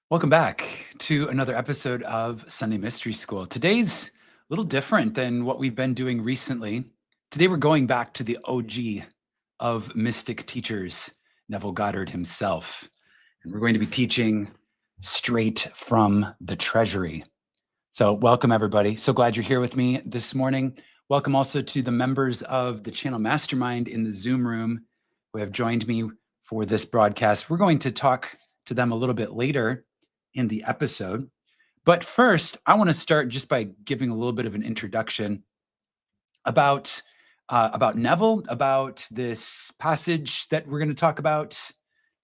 Welcome back to another episode of Sunday Mystery School. Today's a little different than what we've been doing recently. Today we're going back to the OG of mystic teachers, Neville Goddard himself. And we're going to be teaching straight from the treasury. So welcome everybody. So glad you're here with me this morning. Welcome also to the members of the channel Mastermind in the Zoom room who have joined me for this broadcast. We're going to talk to them a little bit later in the episode. But first, I want to start just by giving a little bit of an introduction about Neville, about this passage that we're going to talk about,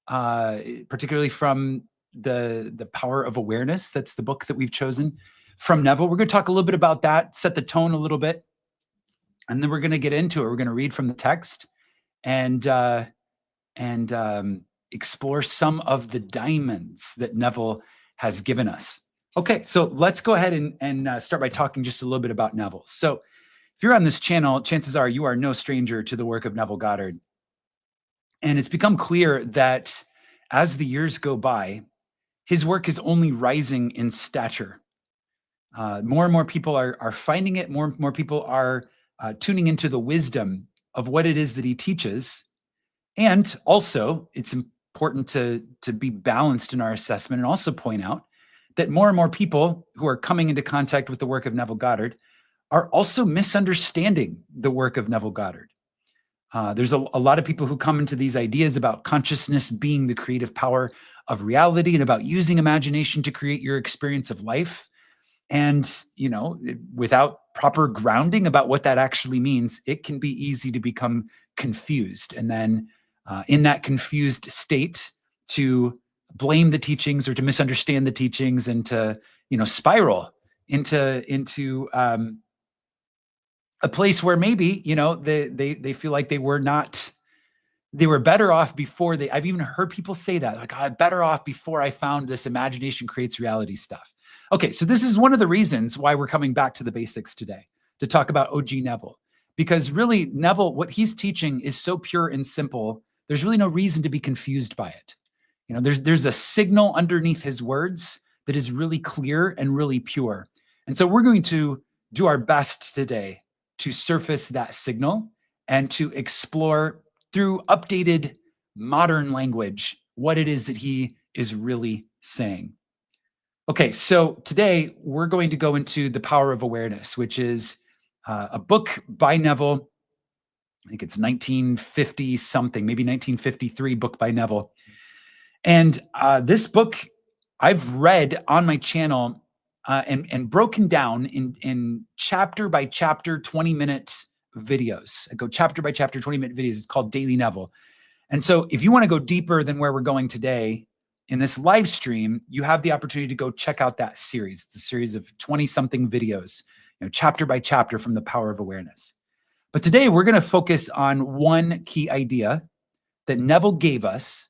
particularly from the Power of Awareness. That's the book that we've chosen from Neville. We're going to talk a little bit about that, set the tone a little bit, and then we're going to get into it. We're going to read from the text and explore some of the diamonds that Neville has given us. Okay, so let's go ahead and start by talking just a little bit about Neville. So if you're on this channel, chances are you are no stranger to the work of Neville Goddard. And it's become clear that as the years go by, his work is only rising in stature. More and more people are finding it. More and more people are tuning into the wisdom of what it is that he teaches. And also, it's important to be balanced in our assessment and also point out that more and more people who are coming into contact with the work of Neville Goddard are also misunderstanding the work of Neville Goddard. There's a lot of people who come into these ideas about consciousness being the creative power of reality and about using imagination to create your experience of life. And, without proper grounding about what that actually means, it can be easy to become confused. And then in that confused state, to blame the teachings or to misunderstand the teachings and to, spiral into a place where maybe, they feel like they were better off before I've even heard people say that, like, I'm better off before I found this imagination creates reality stuff. Okay, so this is one of the reasons why we're coming back to the basics today, to talk about OG Neville. Because really, Neville, what he's teaching is so pure and simple, there's really no reason to be confused by it. There's a signal underneath his words that is really clear and really pure. And so we're going to do our best today to surface that signal and to explore through updated modern language what it is that he is really saying. Okay, so today we're going to go into The Power of Awareness, which is a book by Neville. I think it's 1950 something, maybe 1953 book by Neville. And this book I've read on my channel and broken down in chapter by chapter, 20-minute videos. I go chapter by chapter, 20-minute videos. It's called Daily Neville. And so if you want to go deeper than where we're going today in this live stream, you have the opportunity to go check out that series. It's a series of 20-something videos, chapter by chapter from The Power of Awareness. But today we're going to focus on one key idea that Neville gave us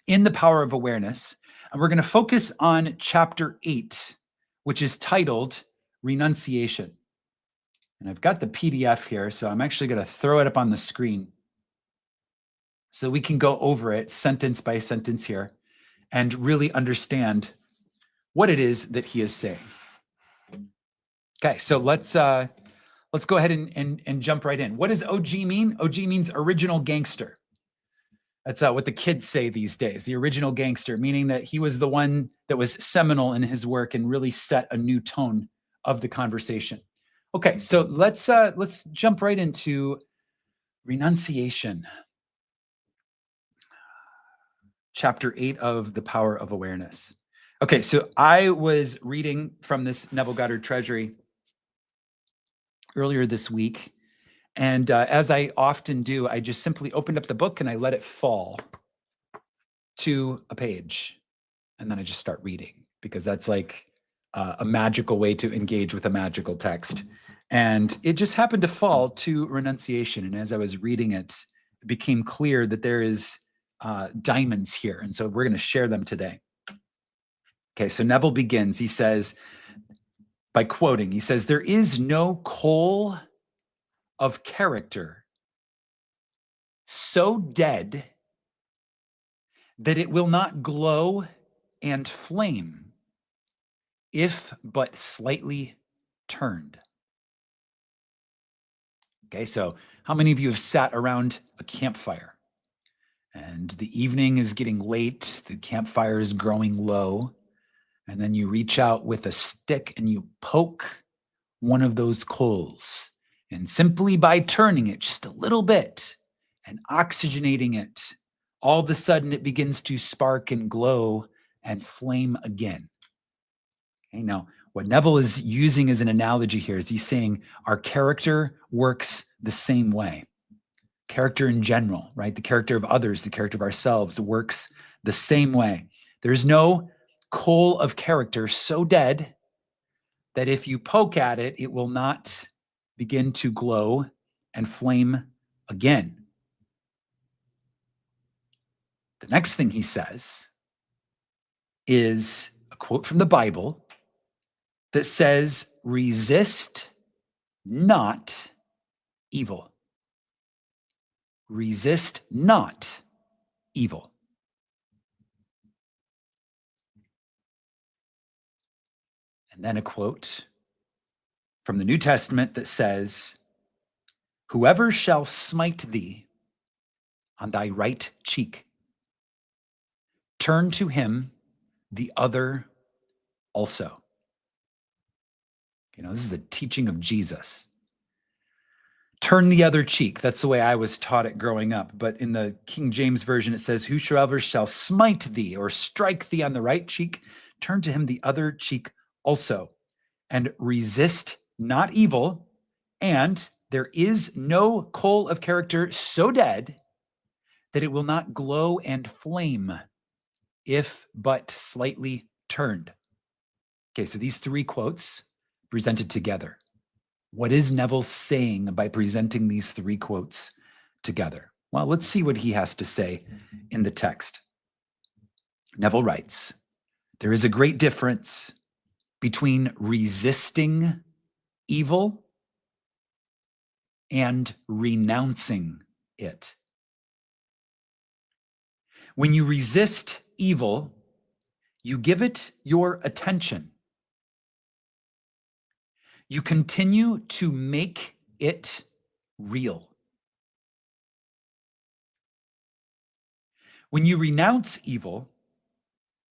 in The Power of Awareness. And we're going to focus on chapter 8, which is titled Renunciation. And I've got the PDF here, so I'm actually going to throw it up on the screen so we can go over it sentence by sentence here and really understand what it is that he is saying. Okay, so let's go ahead and jump right in. What does OG mean? OG means original gangster. That's what the kids say these days, the original gangster, meaning that he was the one that was seminal in his work and really set a new tone of the conversation. Okay, so let's jump right into Renunciation. Chapter 8 of The Power of Awareness. Okay, so I was reading from this Neville Goddard Treasury earlier this week. And as I often do, I just simply opened up the book and I let it fall to a page. And then I just start reading, because that's like a magical way to engage with a magical text. And it just happened to fall to Renunciation. And as I was reading it, it became clear that there is diamonds here. And so we're going to share them today. Okay, so Neville begins. He says, by quoting, he says, "There is no coal of character so dead that it will not glow and flame, if but slightly turned. Okay, so how many of you have sat around a campfire and the evening is getting late, the campfire is growing low, and then you reach out with a stick and you poke one of those coals, and simply by turning it just a little bit and oxygenating it, all of a sudden it begins to spark and glow and flame again. Okay, now, what Neville is using as an analogy here is he's saying our character works the same way. Character in general, right? The character of others, the character of ourselves works the same way. There's no coal of character so dead that if you poke at it, it will not begin to glow and flame again. The next thing he says is a quote from the Bible that says, resist not evil. Resist not evil. And then a quote from the New Testament that says, whoever shall smite thee on thy right cheek, turn to him the other also. You know, this is a teaching of Jesus. Turn the other cheek. That's the way I was taught it growing up. But in the King James Version, it says, whosoever shall smite thee or strike thee on the right cheek, turn to him the other cheek also. And resist not evil. And there is no coal of character so dead that it will not glow and flame, if but slightly turned. Okay, so these three quotes presented together. What is Neville saying by presenting these three quotes together? Well, let's see what he has to say in the text. Neville writes, there is a great difference between resisting evil and renouncing it. When you resist evil, you give it your attention. You continue to make it real. When you renounce evil,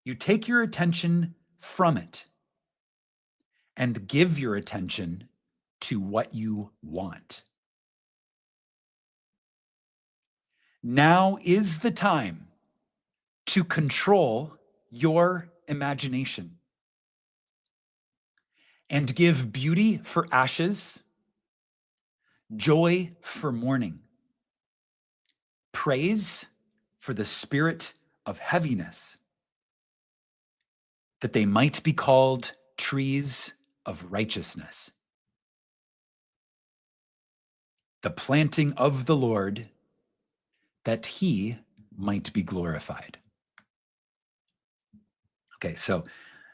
you take your attention from it and give your attention to what you want. Now is the time to control your imagination and give beauty for ashes, joy for mourning, praise for the spirit of heaviness, that they might be called trees of righteousness, the planting of the Lord, that he might be glorified. Okay, so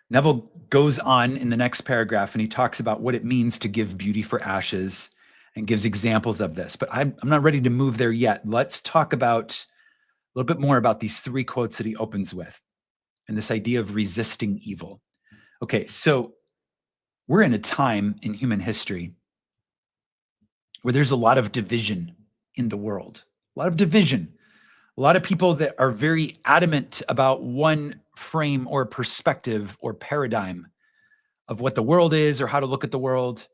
Neville goes on in the next paragraph and he talks about what it means to give beauty for ashes and gives examples of this. But I'm not ready to move there yet. Let's talk about a little bit more about these three quotes that he opens with and this idea of resisting evil. Okay, so we're in a time in human history where there's a lot of division in the world, a lot of division. A lot of people that are very adamant about one frame or perspective or paradigm of what the world is or how to look at the world.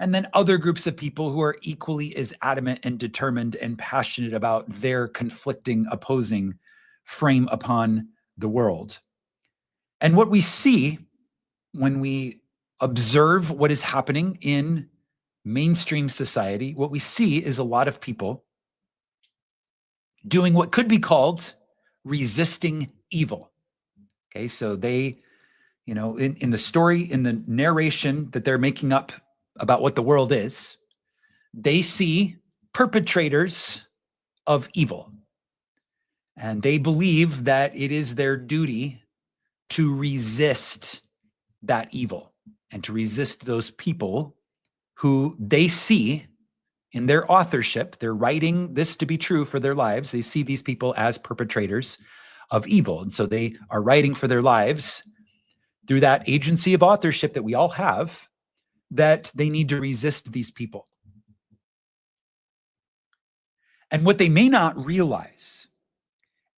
And then other groups of people who are equally as adamant and determined and passionate about their conflicting, opposing frame upon the world. And what we see when we observe what is happening in mainstream society, what we see is a lot of people doing what could be called resisting evil. Okay, so they, you know, in the story, in the narration that they're making up about what the world is, they see perpetrators of evil. And they believe that it is their duty to resist that evil and to resist those people who they see in their authorship. They're writing this to be true for their lives. They see these people as perpetrators of evil. And so they are writing for their lives through that agency of authorship that we all have, that they need to resist these people. And what they may not realize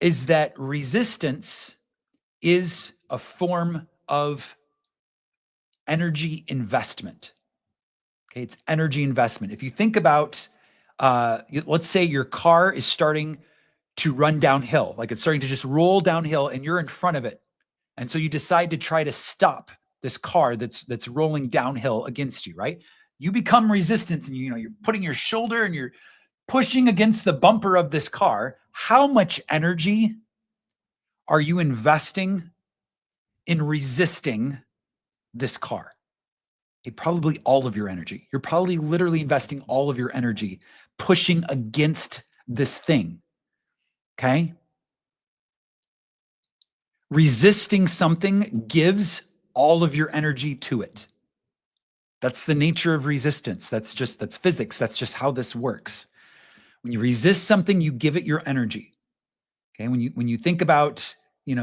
is that resistance is a form of energy investment. Okay, it's energy investment. If you think about, let's say your car is starting to run downhill, like it's starting to just roll downhill and you're in front of it. And so you decide to try to stop this car that's rolling downhill against you, right? You become resistance and you're putting your shoulder and you're pushing against the bumper of this car. How much energy are you investing in resisting this car? Okay, probably all of your energy. You're probably literally investing all of your energy pushing against this thing. Okay? Resisting something gives all of your energy to it. That's the nature of resistance. That's physics. That's just how this works. When you resist something, you give it your energy. Okay? When you think about,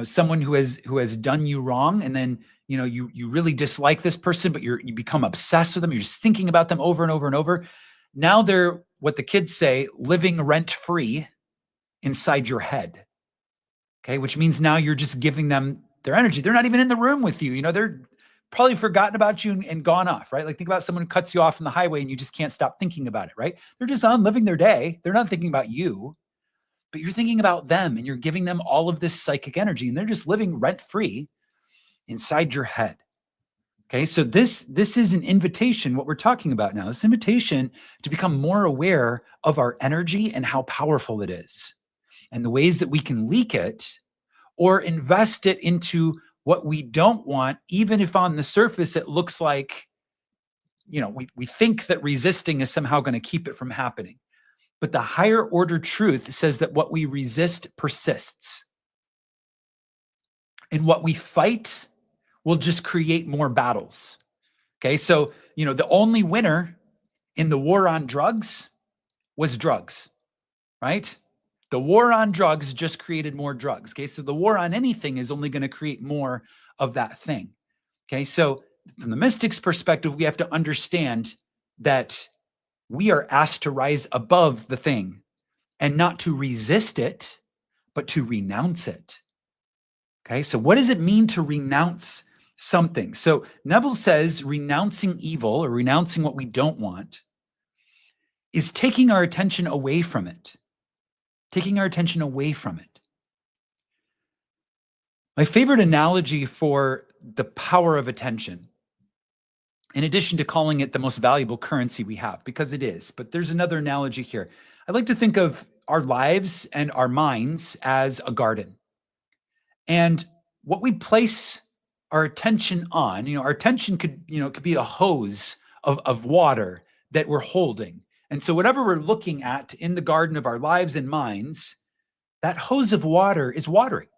someone who has done you wrong, and then you really dislike this person, but you become obsessed with them. You're just thinking about them over and over and over. Now they're, what the kids say, living rent free inside your head. Okay, which means now you're just giving them their energy. They're not even in the room with you. They're probably forgotten about you and gone off, right? Like think about someone who cuts you off on the highway and you just can't stop thinking about it, right? They're just on living their day. They're not thinking about you, but you're thinking about them and you're giving them all of this psychic energy and they're just living rent free inside your head. Okay, so this is an invitation, what we're talking about now, this invitation to become more aware of our energy and how powerful it is and the ways that we can leak it or invest it into what we don't want, even if on the surface it looks like, we think that resisting is somehow going to keep it from happening. But the higher order truth says that what we resist persists. And what we fight will just create more battles. Okay, so, the only winner in the war on drugs was drugs, right? The war on drugs just created more drugs. Okay, so the war on anything is only going to create more of that thing. Okay, so from the mystic's perspective, we have to understand that we are asked to rise above the thing and not to resist it, but to renounce it. Okay, so what does it mean to renounce something? So Neville says renouncing evil or renouncing what we don't want is taking our attention away from it. Taking our attention away from it. My favorite analogy for the power of attention, in addition to calling it the most valuable currency we have, because it is, but there's another analogy here. I like to think of our lives and our minds as a garden. And what we place our attention on, our attention could be a hose of water that we're holding. And so whatever we're looking at in the garden of our lives and minds, that hose of water is watering.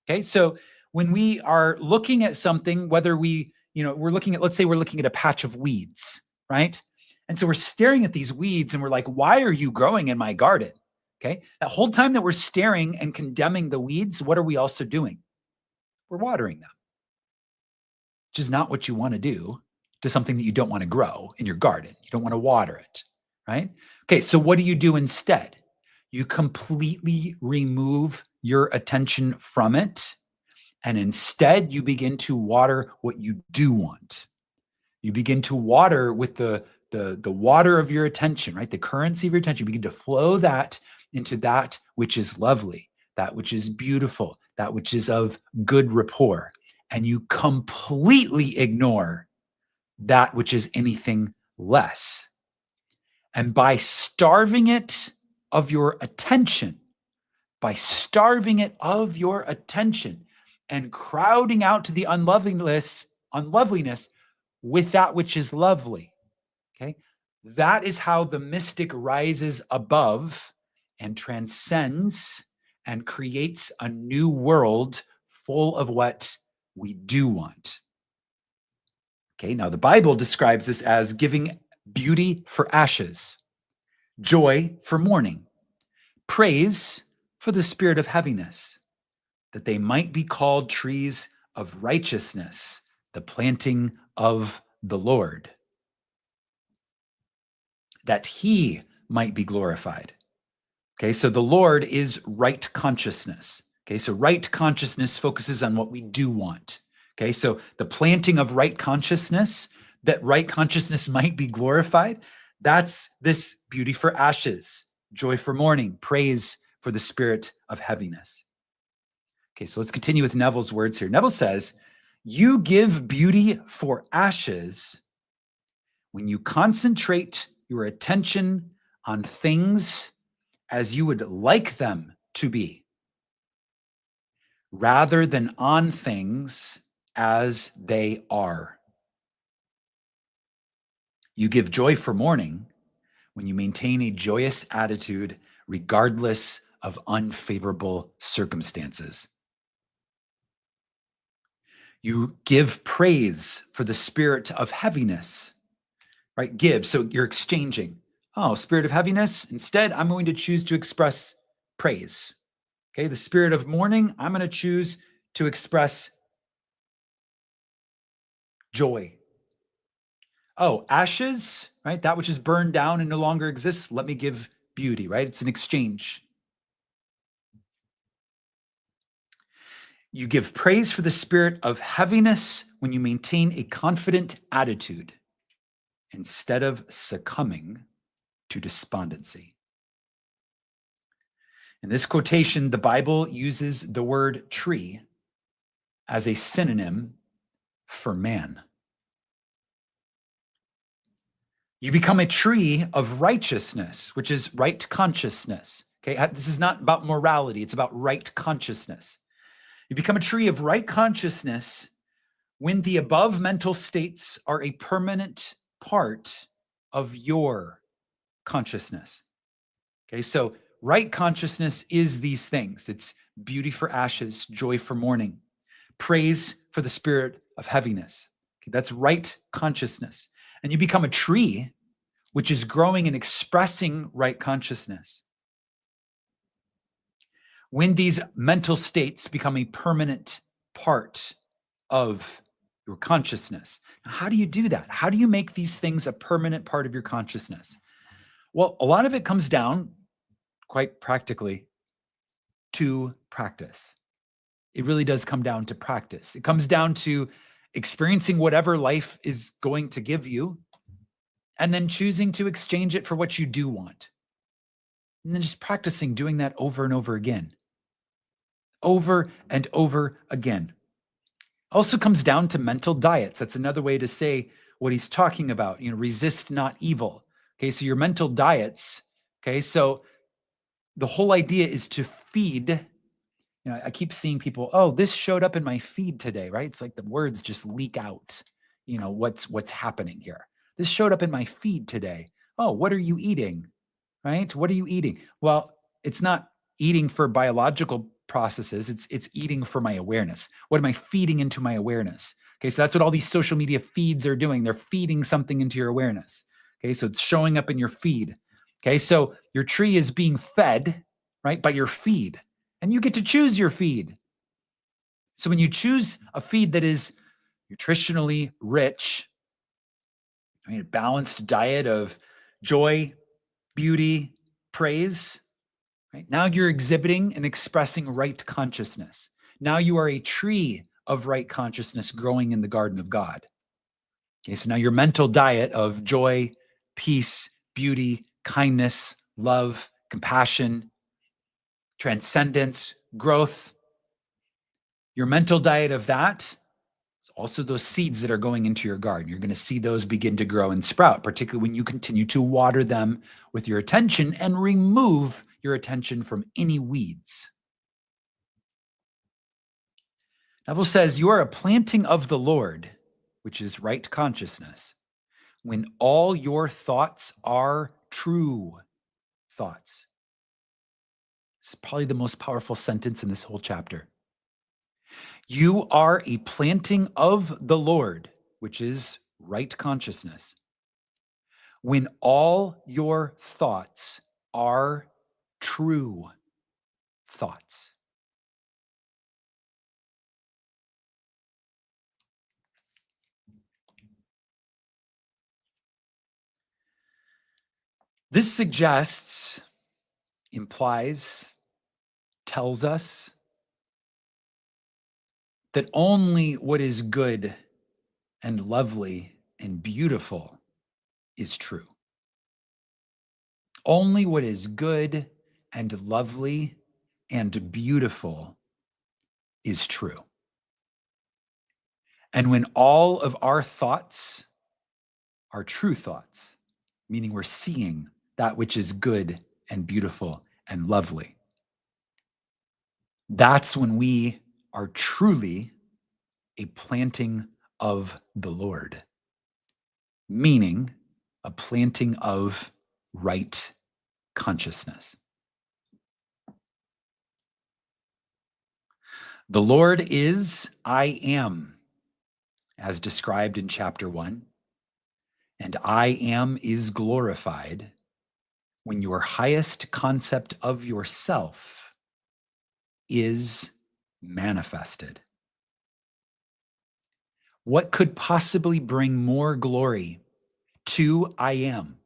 Okay, so when we are looking at something, whether we're looking at, let's say we're looking at a patch of weeds, right? And so we're staring at these weeds and we're like, why are you growing in my garden? Okay, that whole time that we're staring and condemning the weeds, what are we also doing? We're watering them, which is not what you want to do to something that you don't want to grow in your garden. You don't want to water it, right? Okay, so what do you do instead? You completely remove your attention from it, and instead you begin to water what you do want. You begin to water with the water of your attention, right? The currency of your attention. You begin to flow that into that which is lovely, that which is beautiful, that which is of good rapport. And you completely ignore that which is anything less. And by starving it of your attention, and crowding out to the unloveliness with that which is lovely, okay? That is how the mystic rises above and transcends and creates a new world full of what we do want. Okay, now the Bible describes this as giving beauty for ashes, joy for mourning, praise for the spirit of heaviness, that they might be called trees of righteousness, the planting of the Lord, that he might be glorified. Okay, so the Lord is right consciousness. Okay, so right consciousness focuses on what we do want. Okay, so the planting of right consciousness, that right consciousness might be glorified, that's this beauty for ashes, joy for mourning, praise for the spirit of heaviness. Okay, so let's continue with Neville's words here. Neville says, "You give beauty for ashes when you concentrate your attention on things as you would like them to be, rather than on things as they are. You give joy for mourning when you maintain a joyous attitude regardless of unfavorable circumstances. You give praise for the spirit of heaviness, right? Give, so you're exchanging. Oh, spirit of heaviness. Instead, I'm going to choose to express praise. Okay, the spirit of mourning, I'm going to choose to express joy. Oh, ashes, right? That which is burned down and no longer exists, let me give beauty, right? It's an exchange. You give praise for the spirit of heaviness when you maintain a confident attitude instead of succumbing to despondency. In this quotation, the Bible uses the word tree as a synonym for man. You become a tree of righteousness, which is right consciousness. Okay, this is not about morality, it's about right consciousness. You become a tree of right consciousness when the above mental states are a permanent part of your consciousness. Okay, so right consciousness is these things. It's beauty for ashes, joy for mourning, praise for the spirit of heaviness. Okay, that's right consciousness. And you become a tree which is growing and expressing right consciousness. When these mental states become a permanent part of your consciousness. Now, how do you do that? How do you make these things a permanent part of your consciousness? Well, a lot of it comes down, quite practically, to practice. It really does come down to practice. It comes down to experiencing whatever life is going to give you and then choosing to exchange it for what you do want. And then just practicing doing that over and over again. Over and over again. Also comes down to mental diets. That's another way to say what he's talking about. Resist not evil. Okay, so your mental diets. Okay, so the whole idea is to feed. I keep seeing people, oh, this showed up in my feed today, right? It's like the words just leak out, what's happening here. This showed up in my feed today. Oh, what are you eating? Right? What are you eating? Well, it's not eating for biological processes. It's eating for my awareness. What am I feeding into my awareness? Okay, so that's what all these social media feeds are doing. They're feeding something into your awareness. Okay, so it's showing up in your feed. Okay, so your tree is being fed, right, by your feed, and you get to choose your feed. So when you choose a feed that is nutritionally rich, a balanced diet of joy, beauty, praise, right? Now you're exhibiting and expressing right consciousness. Now you are a tree of right consciousness growing in the garden of God. Okay, so now your mental diet of joy, peace, beauty, kindness, love, compassion, transcendence, growth, your mental diet of that is also those seeds that are going into your garden. You're going to see those begin to grow and sprout, particularly when you continue to water them with your attention and remove your attention from any weeds. Neville says, you are a planting of the Lord, which is right consciousness, when all your thoughts are true thoughts. It's probably the most powerful sentence in this whole chapter. You are a planting of the Lord, which is right consciousness, when all your thoughts are true thoughts. This suggests, implies, tells us that only what is good and lovely and beautiful is true. Only what is good and lovely and beautiful is true. And when all of our thoughts are true thoughts, meaning we're seeing that which is good and beautiful and lovely, that's when we are truly a planting of the Lord, meaning a planting of right consciousness. The Lord is I am, as described in chapter 1, and I am is glorified when your highest concept of yourself is manifested. What could possibly bring more glory to I am?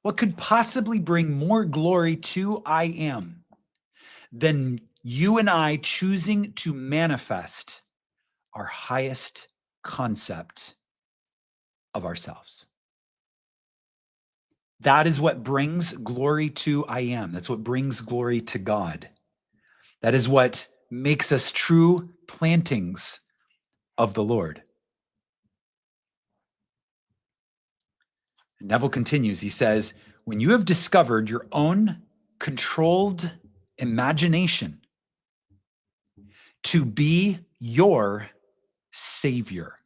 What could possibly bring more glory to I am than you and I choosing to manifest our highest concept of ourselves? That is what brings glory to I am. That's what brings glory to God. That is what makes us true plantings of the Lord. Neville continues, he says, when you have discovered your own controlled imagination to be your savior,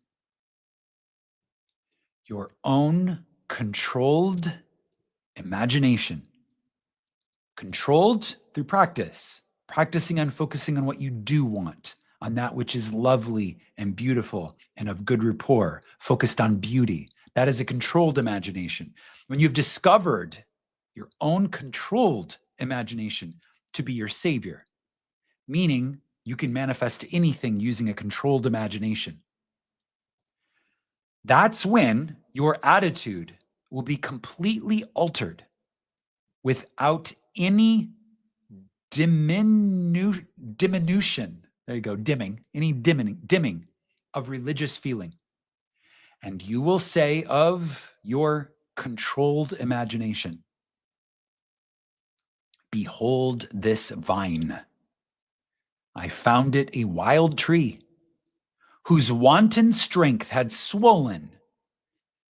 your own controlled imagination, controlled through practice, practicing on focusing on what you do want, on that which is lovely and beautiful and of good rapport, focused on beauty. That is a controlled imagination. When you've discovered your own controlled imagination to be your savior, meaning you can manifest anything using a controlled imagination, that's when your attitude will be completely altered without any diminution. There you go, dimming of religious feeling. And you will say of your controlled imagination, behold this vine. I found it a wild tree whose wanton strength had swollen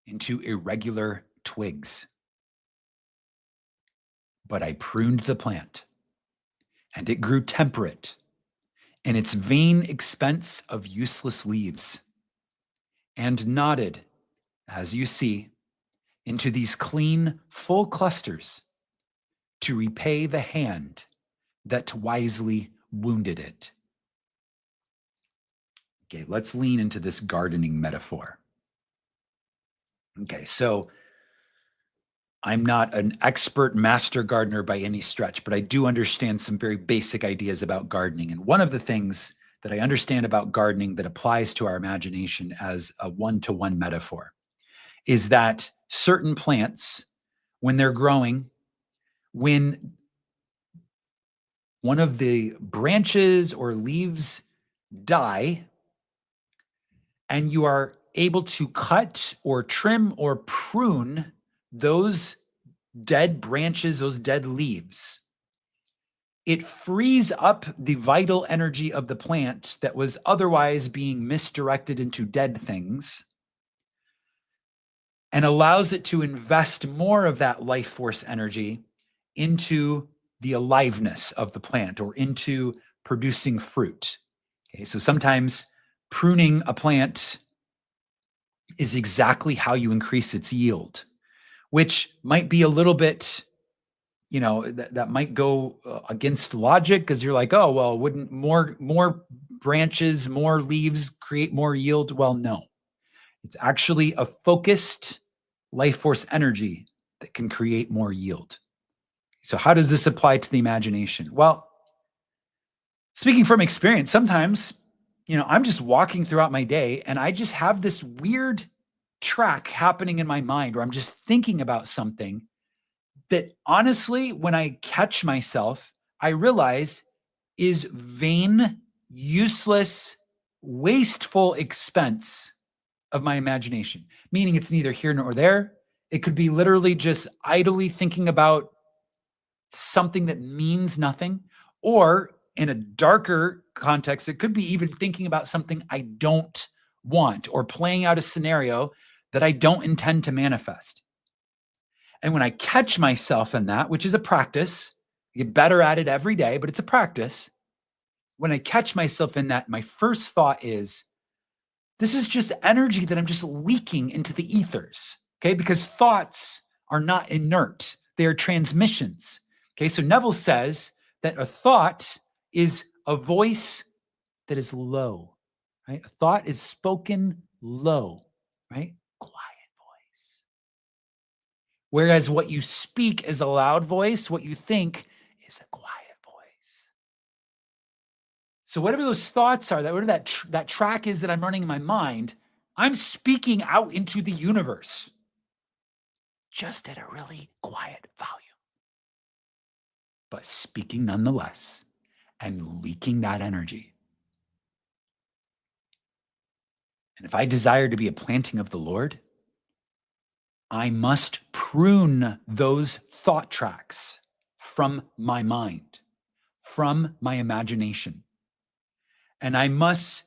into irregular twigs. But I pruned the plant, and it grew temperate in its vain expense of useless leaves, and nodded, as you see, into these clean, full clusters to repay the hand that wisely wounded it. Okay, let's lean into this gardening metaphor. Okay, so I'm not an expert master gardener by any stretch, but I do understand some very basic ideas about gardening. And one of the things that I understand about gardening that applies to our imagination as a one-to-one metaphor is that certain plants, when they're growing, when one of the branches or leaves die, and you are able to cut or trim or prune those dead branches, those dead leaves, it frees up the vital energy of the plant that was otherwise being misdirected into dead things and allows it to invest more of that life force energy into the aliveness of the plant or into producing fruit. Okay, so sometimes pruning a plant is exactly how you increase its yield, which might be a little bit, that might go against logic, because you're like, oh, well, wouldn't more branches, more leaves create more yield? Well, no. It's actually a focused life force energy that can create more yield. So how does this apply to the imagination? Well, speaking from experience, sometimes, I'm just walking throughout my day and I just have this weird track happening in my mind where I'm just thinking about something that honestly, when I catch myself, I realize is vain, useless, wasteful expense of my imagination, meaning it's neither here nor there. It could be literally just idly thinking about something that means nothing, or in a darker context, it could be even thinking about something I don't want or playing out a scenario that I don't intend to manifest. And when I catch myself in that, which is a practice, I get better at it every day, but it's a practice. When I catch myself in that, my first thought is, this is just energy that I'm just leaking into the ethers, okay? Because thoughts are not inert, they are transmissions, okay? So Neville says that a thought is a voice that is low, right? A thought is spoken low, right? Quiet voice. Whereas what you speak is a loud voice, what you think is a quiet voice. So whatever those thoughts are, whatever that track is that I'm running in my mind, I'm speaking out into the universe, just at a really quiet volume, but speaking nonetheless and leaking that energy. And if I desire to be a planting of the Lord, I must prune those thought tracks from my mind, from my imagination. And I must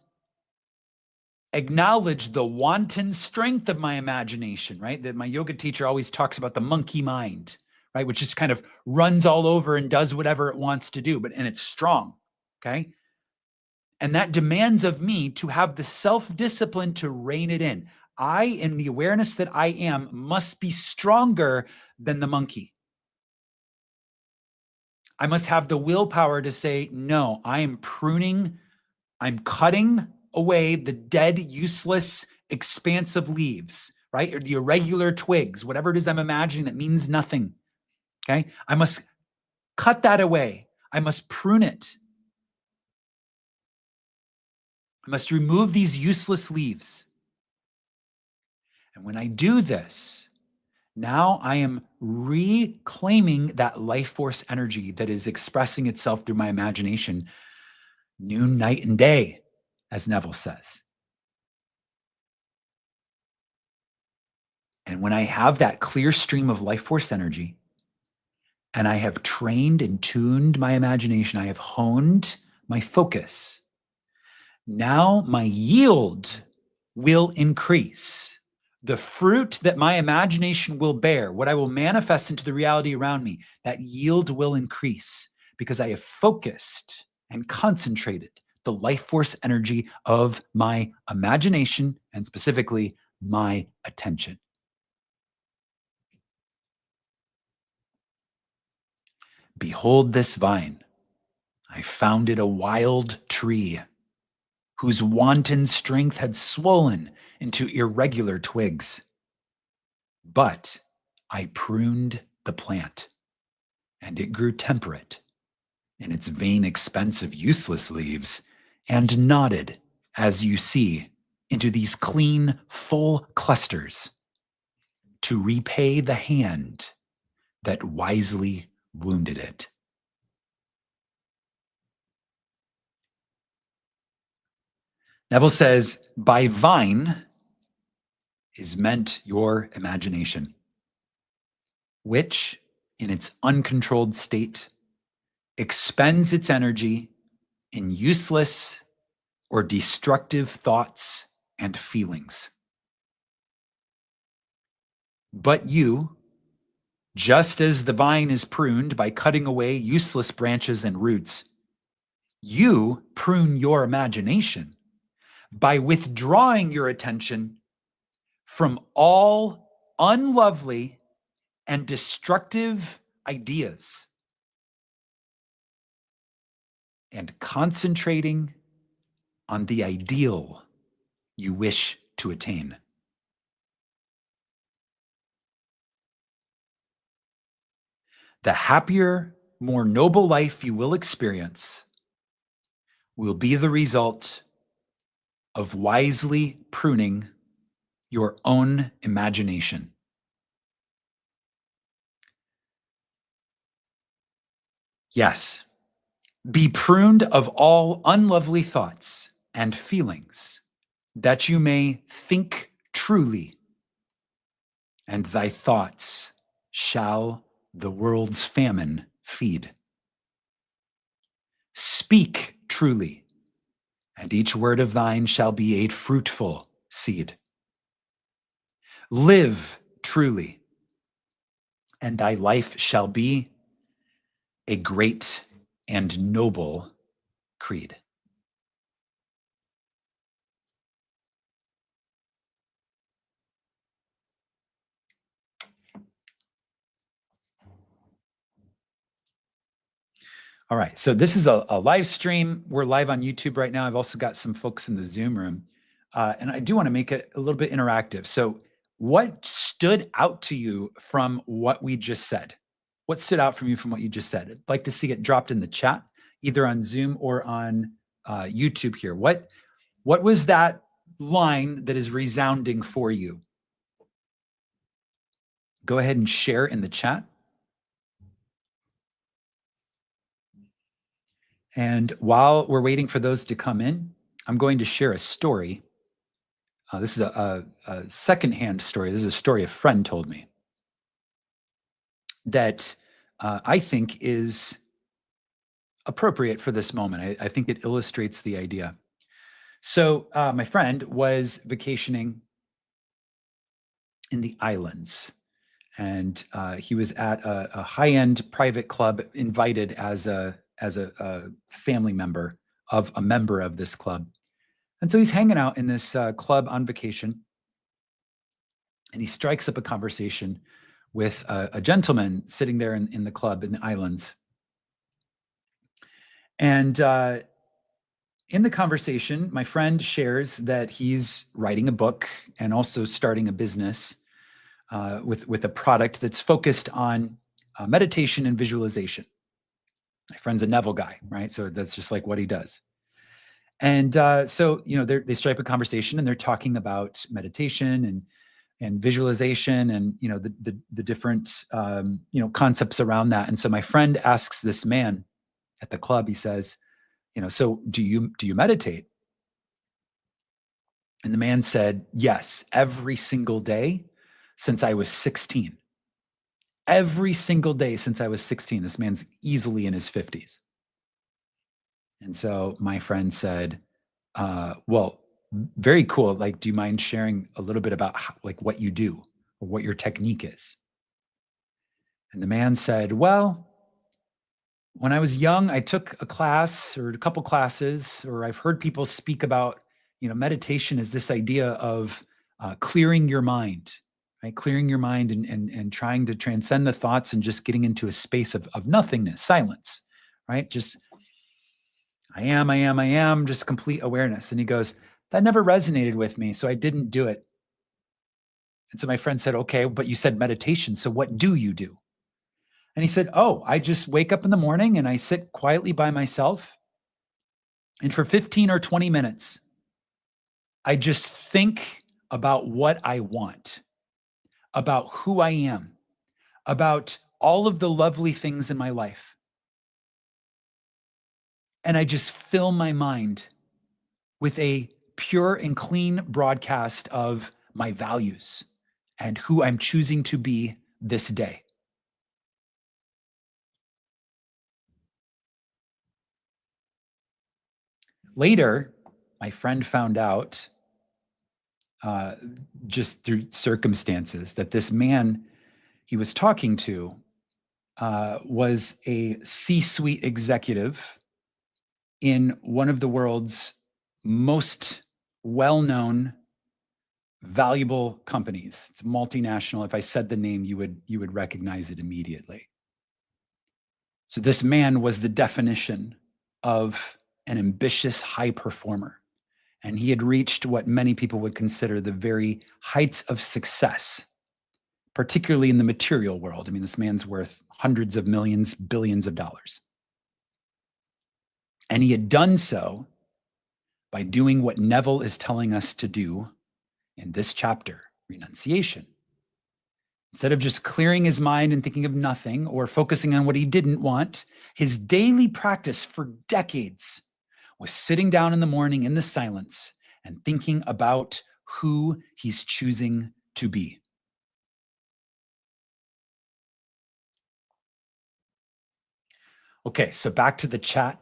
acknowledge the wanton strength of my imagination, right? That my yoga teacher always talks about the monkey mind, right? Which just kind of runs all over and does whatever it wants to do, and it's strong, okay? And that demands of me to have the self-discipline to rein it in. I, in the awareness that I am, must be stronger than the monkey. I must have the willpower to say, no, I am pruning, I'm cutting away the dead, useless, expansive leaves, right? Or the irregular twigs, whatever it is I'm imagining that means nothing, okay? I must cut that away. I must prune it. I must remove these useless leaves. And when I do this, now I am reclaiming that life force energy that is expressing itself through my imagination, noon, night, and day, as Neville says. And when I have that clear stream of life force energy, and I have trained and tuned my imagination, I have honed my focus, now my yield will increase. The fruit that my imagination will bear, what I will manifest into the reality around me, that yield will increase because I have focused and concentrated the life force energy of my imagination and specifically my attention. Behold this vine. I found it a wild tree whose wanton strength had swollen into irregular twigs. But I pruned the plant, and it grew temperate in its vain expense of useless leaves, and nodded, as you see, into these clean, full clusters to repay the hand that wisely wounded it. Neville says, by vine is meant your imagination, which, in its uncontrolled state, expends its energy in useless or destructive thoughts and feelings. But you, just as the vine is pruned by cutting away useless branches and roots, you prune your imagination by withdrawing your attention from all unlovely and destructive ideas and concentrating on the ideal you wish to attain. The happier, more noble life you will experience will be the result of wisely pruning your own imagination. Yes. Be pruned of all unlovely thoughts and feelings, that you may think truly, and thy thoughts shall the world's famine feed. Speak truly, and each word of thine shall be a fruitful seed. Live truly, and thy life shall be a great and noble creed. All right, so this is a live stream. We're live on YouTube right now. I've also got some folks in the Zoom room, and I do want to make it a little bit interactive. So what stood out to you from what we just said? What stood out from you from what you just said? I'd like to see it dropped in the chat, either on Zoom or on YouTube here. What was that line that is resounding for you? Go ahead and share in the chat. And while we're waiting for those to come in, I'm going to share a story. This is a secondhand story. This is a story a friend told me that I think is appropriate for this moment. I think it illustrates the idea. So my friend was vacationing in the islands, and he was at a high-end private club, invited as a family member of a member of this club. And so he's hanging out in this club on vacation, and he strikes up a conversation with a gentleman sitting there in the club in the islands. And in the conversation, my friend shares that he's writing a book and also starting a business with a product that's focused on meditation and visualization. My friend's a Neville guy, right? So that's just like what he does. And so, they strike a conversation, and they're talking about meditation and visualization, and the different concepts around that. And so my friend asks this man at the club, he says, so do you meditate? And the man said, yes, every single day since I was 16. Every single day since I was 16. This man's easily in his 50s. And so my friend said, well, very cool. Like, do you mind sharing a little bit about what you do or what your technique is? And the man said, well, when I was young, I took a class or a couple classes, or I've heard people speak about, meditation is this idea of clearing your mind, right? Clearing your mind and trying to transcend the thoughts and just getting into a space of nothingness, silence, right? Just I am, just complete awareness. And he goes, that never resonated with me, so I didn't do it. And so my friend said, okay, but you said meditation. So what do you do? And he said, oh, I just wake up in the morning and I sit quietly by myself. And for 15 or 20 minutes, I just think about what I want, about who I am, about all of the lovely things in my life. And I just fill my mind with a pure and clean broadcast of my values and who I'm choosing to be this day. Later, my friend found out, just through circumstances, that this man he was talking to was a C-suite executive in one of the world's most well-known, valuable companies. It's multinational. If I said the name, you would recognize it immediately. So this man was the definition of an ambitious high performer. And he had reached what many people would consider the very heights of success, particularly in the material world. I mean, this man's worth hundreds of millions, billions of dollars. And he had done so by doing what Neville is telling us to do in this chapter, renunciation. Instead of just clearing his mind and thinking of nothing or focusing on what he didn't want, his daily practice for decades was sitting down in the morning in the silence and thinking about who he's choosing to be. Okay, so back to the chat.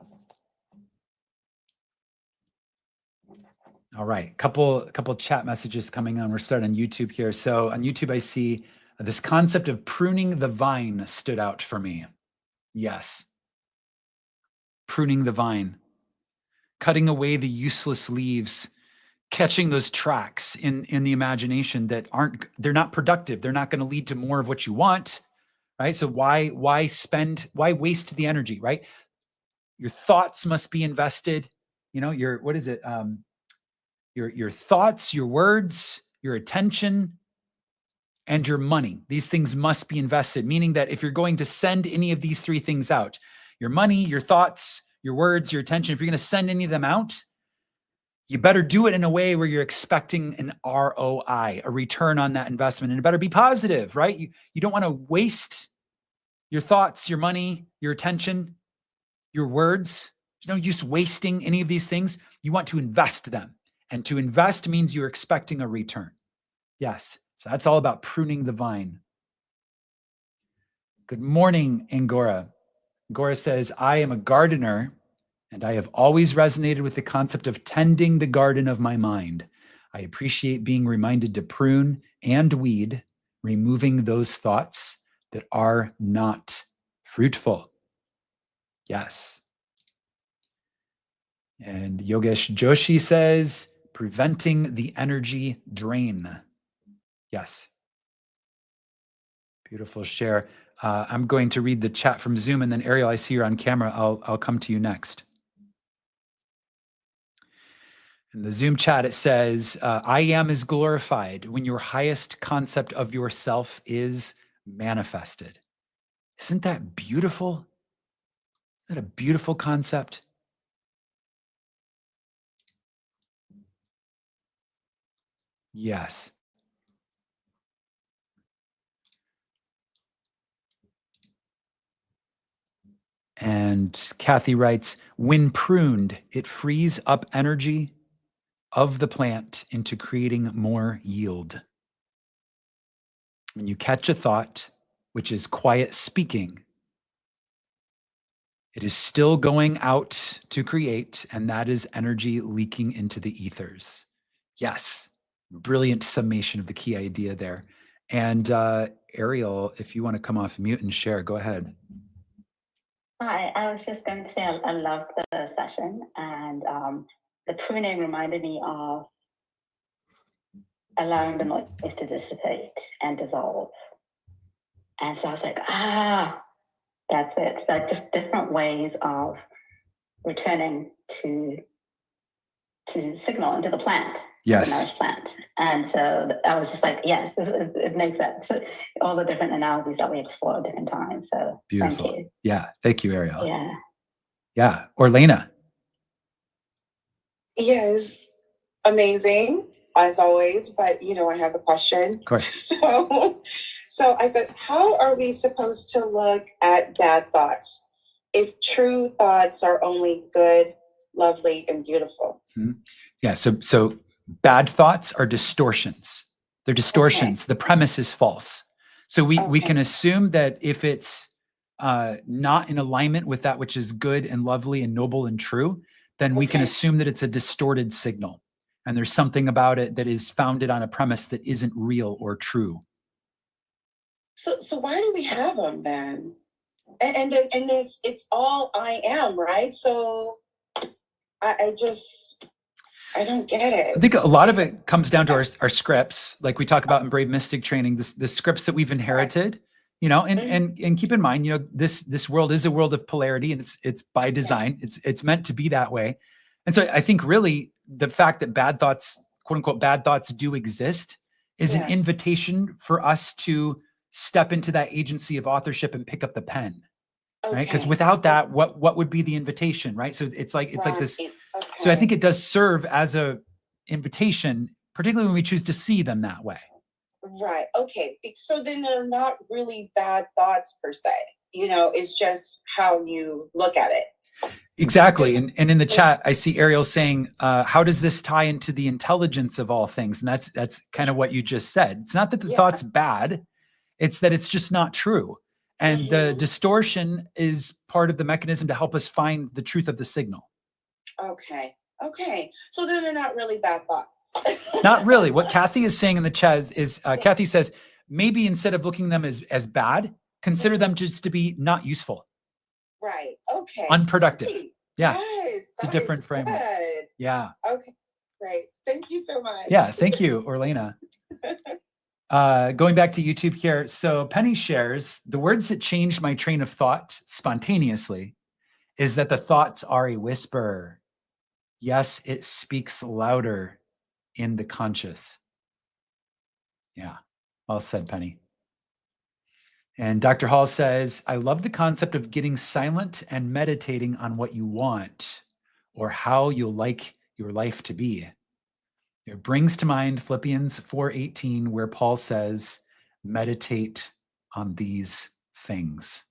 All right, couple chat messages coming on. We're starting on YouTube here. So on YouTube, I see this concept of pruning the vine stood out for me. Yes. Pruning the vine, cutting away the useless leaves, catching those tracks in the imagination that they're not productive. They're not going to lead to more of what you want, right? So why waste the energy, right? Your thoughts must be invested. You know, your thoughts, your words, your attention, and your money. These things must be invested, meaning that if you're going to send any of these three things out, your money, your thoughts, your words, your attention, if you're going to send any of them out, you better do it in a way where you're expecting an ROI, a return on that investment, and it better be positive, right? You don't want to waste your thoughts, your money, your attention, your words. There's no use wasting any of these things. You want to invest them. And to invest means you're expecting a return. Yes. So that's all about pruning the vine. Good morning, Angora. Angora says, I am a gardener, and I have always resonated with the concept of tending the garden of my mind. I appreciate being reminded to prune and weed, removing those thoughts that are not fruitful. Yes. And Yogesh Joshi says, preventing the energy drain. Yes. Beautiful share. I'm going to read the chat from Zoom, and then Ariel, I see you're on camera. I'll come to you next. In the Zoom chat, it says, I am is glorified when your highest concept of yourself is manifested. Isn't that beautiful? Isn't that a beautiful concept? Yes. And Kathy writes, when pruned, it frees up energy of the plant into creating more yield. When you catch a thought, which is quiet speaking, it is still going out to create, and that is energy leaking into the ethers. Yes, brilliant summation of the key idea there. And Ariel, if you want to come off mute and share, go ahead. Hi, I was just going to say I loved the session, and the pruning reminded me of allowing the noise to dissipate and dissolve. And so I was like, that's it. So just different ways of returning to signal into the plant. Yes. The nourished plant. And so I was just like, yes, it makes sense. So all the different analogies that we explore at different times. So beautiful. Thank you. Yeah. Thank you, Ariel. Yeah. Yeah. Orlena. Yes. Amazing as always, but I have a question. Of course. So I said, how are we supposed to look at bad thoughts if true thoughts are only good, lovely, and beautiful? Mm-hmm. Yeah. So bad thoughts are distortions. They're distortions. Okay. The premise is false. So we can assume that if it's not in alignment with that which is good and lovely and noble and true, then we can assume that it's a distorted signal. And there's something about it that is founded on a premise that isn't real or true. So why do we have them then? And it's all I am, right? So I don't get it. I think a lot of it comes down to our scripts, like we talk about in Brave Mystic training, the scripts that we've inherited, and keep in mind, this world is a world of polarity, and it's by design. It's meant to be that way. And so I think really the fact that bad thoughts, quote unquote, bad thoughts do exist is an invitation for us to step into that agency of authorship and pick up the pen. Right? Because without that, what would be the invitation, right? So it's like this. Okay. So I think it does serve as a invitation, particularly when we choose to see them that way. Right. Okay. So then they're not really bad thoughts per se. It's just how you look at it. Exactly. And in the chat, I see Ariel saying, how does this tie into the intelligence of all things? And that's kind of what you just said. It's not that the thought's bad, it's that it's just not true. And the distortion is part of the mechanism to help us find the truth of the signal. Okay. So then they're not really bad thoughts. Not really. What Kathy is saying in the chat is, Kathy says, maybe instead of looking them as bad, consider them just to be not useful. Right. Okay. Unproductive. Great. Yeah. Yes, it's a different framework. Good. Yeah. Okay. Great. Thank you so much. Yeah. Thank you, Orlena. Going back to YouTube here. So Penny shares, the words that changed my train of thought spontaneously is that the thoughts are a whisper. Yes, it speaks louder in the conscious. Yeah. Well said, Penny. And Dr. Hall says, I love the concept of getting silent and meditating on what you want or how you'll like your life to be. It brings to mind Philippians 4:18, where Paul says, meditate on these things.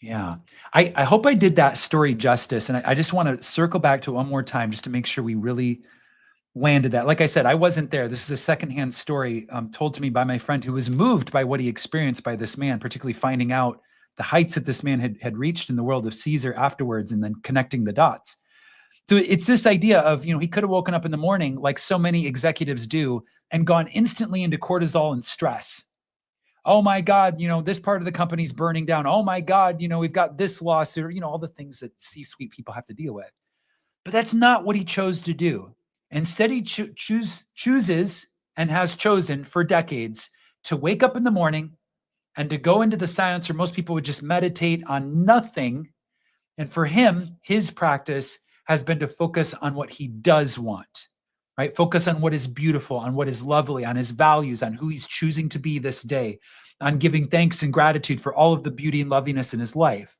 Yeah, I hope I did that story justice. And I just want to circle back to it one more time just to make sure we really landed that. Like I said, I wasn't there. This is a secondhand story told to me by my friend who was moved by what he experienced by this man, particularly finding out the heights that this man had reached in the world of Caesar afterwards and then connecting the dots. So it's this idea of, he could have woken up in the morning like so many executives do and gone instantly into cortisol and stress. Oh my God, this part of the company's burning down. Oh my God, we've got this lawsuit, all the things that C-suite people have to deal with. But that's not what he chose to do. Instead, he chooses and has chosen for decades to wake up in the morning and to go into the silence where most people would just meditate on nothing. And for him, his practice has been to focus on what he does want, right? Focus on what is beautiful, on what is lovely, on his values, on who he's choosing to be this day, on giving thanks and gratitude for all of the beauty and loveliness in his life.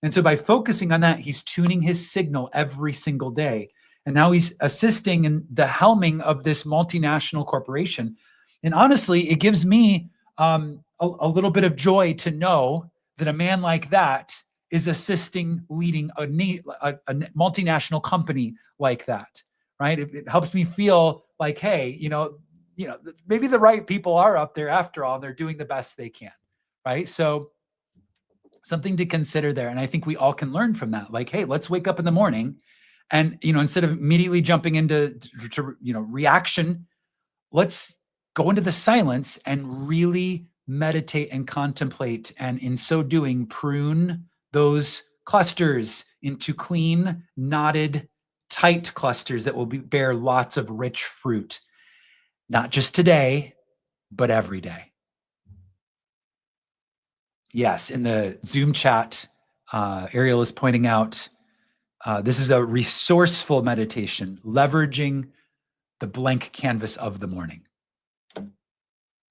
And so by focusing on that, he's tuning his signal every single day. And now he's assisting in the helming of this multinational corporation. And honestly, it gives me a little bit of joy to know that a man like that is assisting leading a multinational company like that, right? It helps me feel like, hey, maybe the right people are up there after all, and they're doing the best they can, right? So something to consider there. And I think we all can learn from that. Like, hey, let's wake up in the morning and, instead of immediately jumping into reaction, let's go into the silence and really meditate and contemplate. And in so doing, prune those clusters into clean, knotted, tight clusters that will bear lots of rich fruit, not just today, but every day. Yes, in the Zoom chat, Ariel is pointing out this is a resourceful meditation, leveraging the blank canvas of the morning.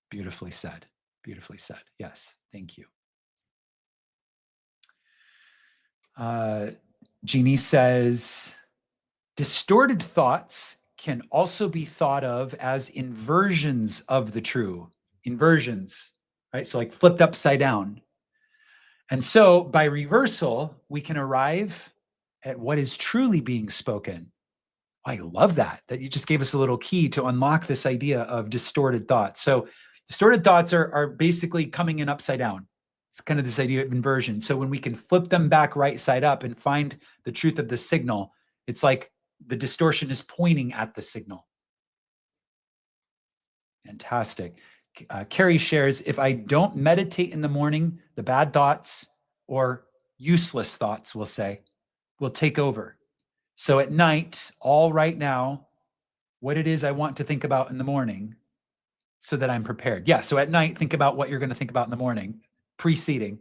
Beautifully said. Beautifully said. Yes, thank you. Jeannie says, distorted thoughts can also be thought of as inversions of the true. Inversions, right? So like flipped upside down. And so by reversal, we can arrive at what is truly being spoken. I love that you just gave us a little key to unlock this idea of distorted thoughts. So distorted thoughts are basically coming in upside down. It's kind of this idea of inversion. So when we can flip them back right side up and find the truth of the signal, it's like the distortion is pointing at the signal. Fantastic. Carrie shares, if I don't meditate in the morning, the bad thoughts or useless thoughts, we'll say, will take over. So at night, all right now, what it is I want to think about in the morning so that I'm prepared. Yeah, so at night, think about what you're going to think about in the morning, preceding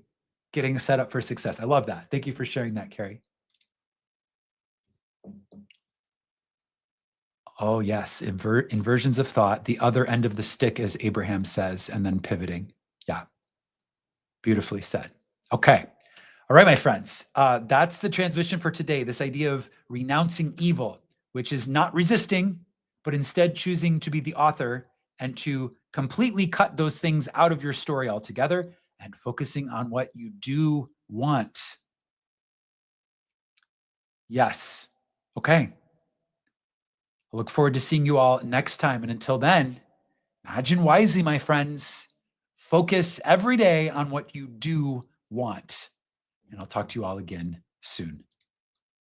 getting set up for success. I love that. Thank you for sharing that, Carrie. Oh, yes, inversions of thought, the other end of the stick, as Abraham says, and then pivoting. Yeah, beautifully said. Okay. All right, my friends, that's the transmission for today. This idea of renouncing evil, which is not resisting, but instead choosing to be the author and to completely cut those things out of your story altogether and focusing on what you do want. Yes. Okay. I look forward to seeing you all next time. And until then, imagine wisely, my friends. Focus every day on what you do want. And I'll talk to you all again soon.